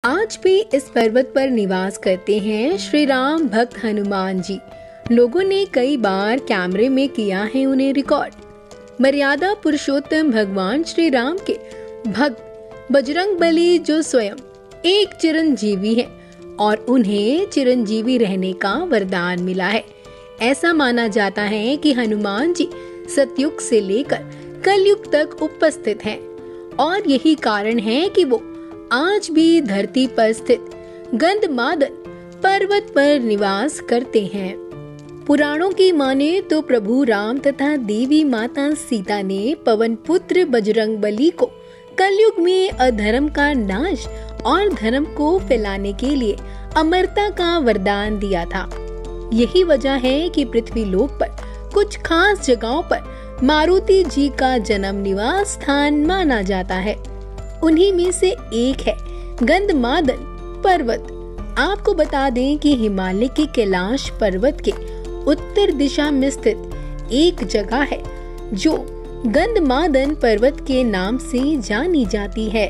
आज भी इस पर्वत पर निवास करते हैं श्री राम भक्त हनुमान जी। लोगों ने कई बार कैमरे में किया है उन्हें रिकॉर्ड। मर्यादा पुरुषोत्तम भगवान श्री राम के भक्त बजरंगबली जो स्वयं एक चिरंजीवी है और उन्हें चिरंजीवी रहने का वरदान मिला है। ऐसा माना जाता है कि हनुमान जी सतयुग से लेकर कलयुग तक उपस्थित हैं और यही कारण है कि वो आज भी धरती पर स्थित गंधमादन पर्वत पर निवास करते हैं। पुराणों की माने तो प्रभु राम तथा देवी माता सीता ने पवन पुत्र बजरंगबली को कलयुग में अधर्म का नाश और धर्म को फैलाने के लिए अमरता का वरदान दिया था। यही वजह है कि पृथ्वी लोक पर कुछ खास जगहों पर मारुति जी का जन्म निवास स्थान माना जाता है। उन्हीं में से एक है गंधमादन पर्वत। आपको बता दें कि हिमालय के कैलाश पर्वत के उत्तर दिशा में स्थित एक जगह है जो गंधमादन पर्वत के नाम से जानी जाती है।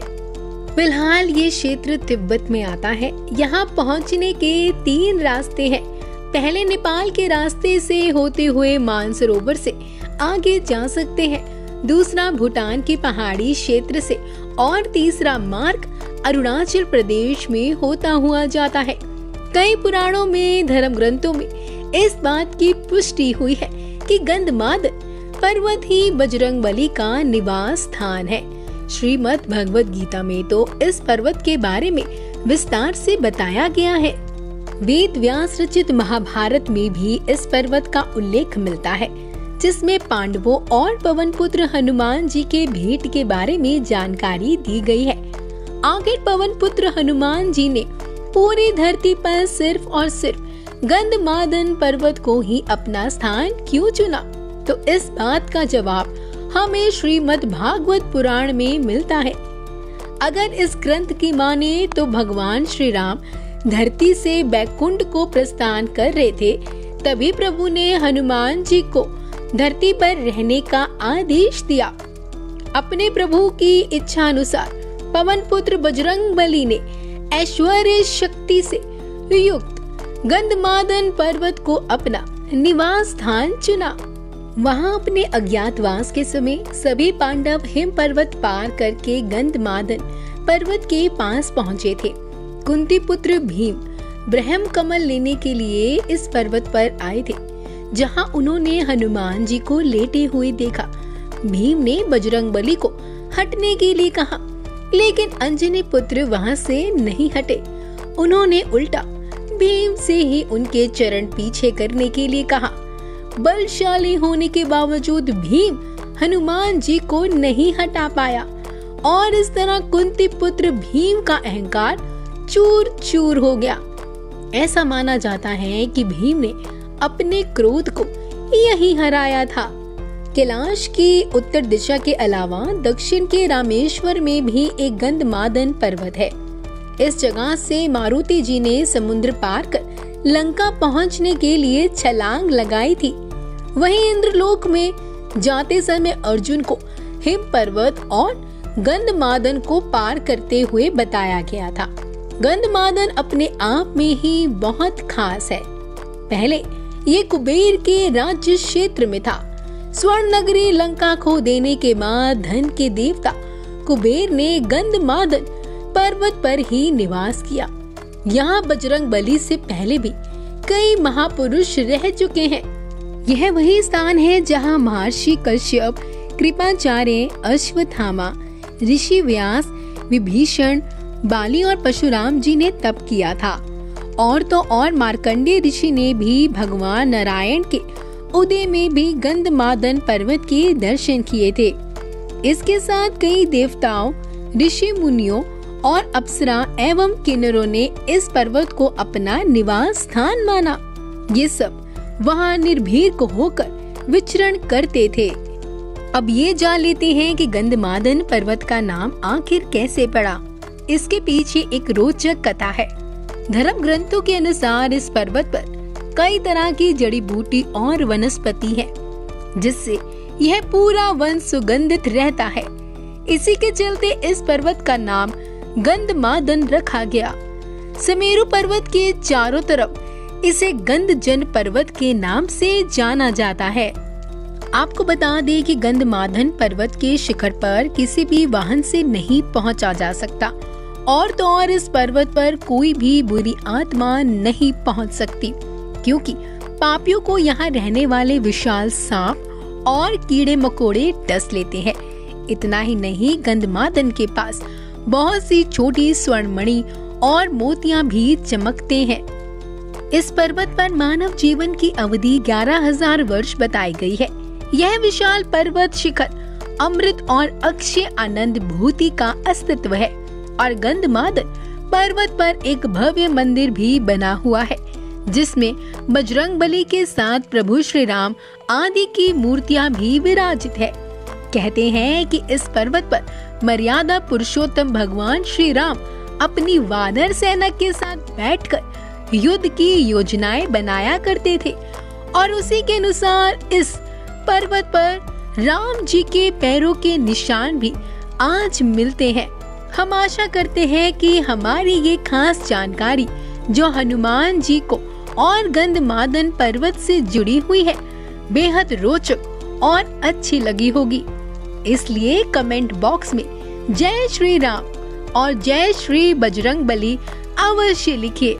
फिलहाल ये क्षेत्र तिब्बत में आता है। यहाँ पहुँचने के 3 रास्ते हैं। पहले नेपाल के रास्ते से होते हुए मानसरोवर से आगे जा सकते हैं, दूसरा भूटान के पहाड़ी क्षेत्र से और तीसरा मार्ग अरुणाचल प्रदेश में होता हुआ जाता है। कई पुराणों में, धर्म ग्रंथों में इस बात की पुष्टि हुई है कि गंधमादन पर्वत ही बजरंगबली का निवास स्थान है। श्रीमद् भगवद गीता में तो इस पर्वत के बारे में विस्तार से बताया गया है। वेद व्यास रचित महाभारत में भी इस पर्वत का उल्लेख मिलता है, जिसमें पांडवों और पवन पुत्र हनुमान जी के भेंट के बारे में जानकारी दी गई है। आखिर पवन पुत्र हनुमान जी ने पूरी धरती पर सिर्फ और सिर्फ गंधमादन पर्वत को ही अपना स्थान क्यों चुना? तो इस बात का जवाब हमें श्रीमद् भागवत पुराण में मिलता है। अगर इस ग्रंथ की माने तो भगवान श्री राम धरती से बैकुंठ को प्रस्थान कर रहे थे, तभी प्रभु ने हनुमान जी को धरती पर रहने का आदेश दिया। अपने प्रभु की इच्छा अनुसार पवन पुत्र बजरंगबली ने ऐश्वर्य शक्ति से युक्त गंधमादन पर्वत को अपना निवास स्थान चुना। वहां अपने अज्ञातवास के समय सभी पांडव हिम पर्वत पार करके गंधमादन पर्वत के पास पहुँचे थे। कुंती पुत्र भीम ब्रह्म कमल लेने के लिए इस पर्वत पर आए थे, जहां उन्होंने हनुमान जी को लेटे हुए देखा। भीम ने बजरंगबली को हटने के लिए कहा, लेकिन अंजनी पुत्र वहां से नहीं हटे। उन्होंने उल्टा भीम से ही उनके चरण पीछे करने के लिए कहा। बलशाली होने के बावजूद भीम हनुमान जी को नहीं हटा पाया और इस तरह कुंती पुत्र भीम का अहंकार चूर चूर हो गया। ऐसा माना जाता है कि भीम ने अपने क्रोध को यही हराया था। कैलाश की उत्तर दिशा के अलावा दक्षिण के रामेश्वर में भी एक गंधमादन पर्वत है। इस जगह से मारुति जी ने समुद्र पार कर लंका पहुंचने के लिए छलांग लगाई थी। वहीं इंद्रलोक में जाते समय अर्जुन को हिम पर्वत और गंधमादन को पार करते हुए बताया गया था। गंधमादन अपने आप में ही बहुत खास है। पहले ये कुबेर के राज्य क्षेत्र में था। स्वर्ण नगरी लंका खो देने के बाद धन के देवता कुबेर ने गंधमादन पर्वत पर ही निवास किया। यहाँ बजरंगबली से पहले भी कई महापुरुष रह चुके हैं। यह वही स्थान है जहाँ महर्षि कश्यप, कृपाचार्य, अश्वत्थामा, ऋषि व्यास, विभीषण, बाली और परशुराम जी ने तप किया था। और तो और मार्कंडेय ऋषि ने भी भगवान नारायण के उदय में भी गंधमादन पर्वत के दर्शन किए थे। इसके साथ कई देवताओं, ऋषि मुनियों और अप्सरा एवं किन्नरों ने इस पर्वत को अपना निवास स्थान माना। ये सब वहाँ निर्भीक होकर विचरण करते थे। अब ये जान लेते हैं कि गंधमादन पर्वत का नाम आखिर कैसे पड़ा। इसके पीछे एक रोचक कथा है। धर्म ग्रंथों के अनुसार इस पर्वत पर कई तरह की जड़ी बूटी और वनस्पति है, जिससे यह पूरा वन सुगंधित रहता है। इसी के चलते इस पर्वत का नाम गंधमादन रखा गया। सुमेरु पर्वत के चारों तरफ इसे गंधजन पर्वत के नाम से जाना जाता है। आपको बता दें कि गंधमादन पर्वत के शिखर पर किसी भी वाहन से नहीं पहुंचा जा सकता और तो और इस पर्वत पर कोई भी बुरी आत्मा नहीं पहुंच सकती, क्योंकि पापियों को यहाँ रहने वाले विशाल सांप और कीड़े मकोड़े डस लेते हैं। इतना ही नहीं, गंधमादन के पास बहुत सी छोटी स्वर्णमणि और मोतियां भी चमकते हैं। इस पर्वत पर मानव जीवन की अवधि 11,000 वर्ष बताई गई है। यह विशाल पर्वत शिखर अमृत और अक्षय आनंद भूति का अस्तित्व है और गंधमादन पर्वत पर एक भव्य मंदिर भी बना हुआ है, जिसमें बजरंगबली के साथ प्रभु श्री राम आदि की मूर्तियां भी विराजित है। कहते हैं कि इस पर्वत पर मर्यादा पुरुषोत्तम भगवान श्री राम अपनी वानर सेना के साथ बैठकर युद्ध की योजनाएं बनाया करते थे और उसी के अनुसार इस पर्वत पर राम जी के पैरों के निशान भी आज मिलते हैं। हम आशा करते हैं कि हमारी ये खास जानकारी जो हनुमान जी को और गंधमादन पर्वत से जुड़ी हुई है, बेहद रोचक और अच्छी लगी होगी। इसलिए कमेंट बॉक्स में जय श्री राम और जय श्री बजरंगबली अवश्य लिखिए।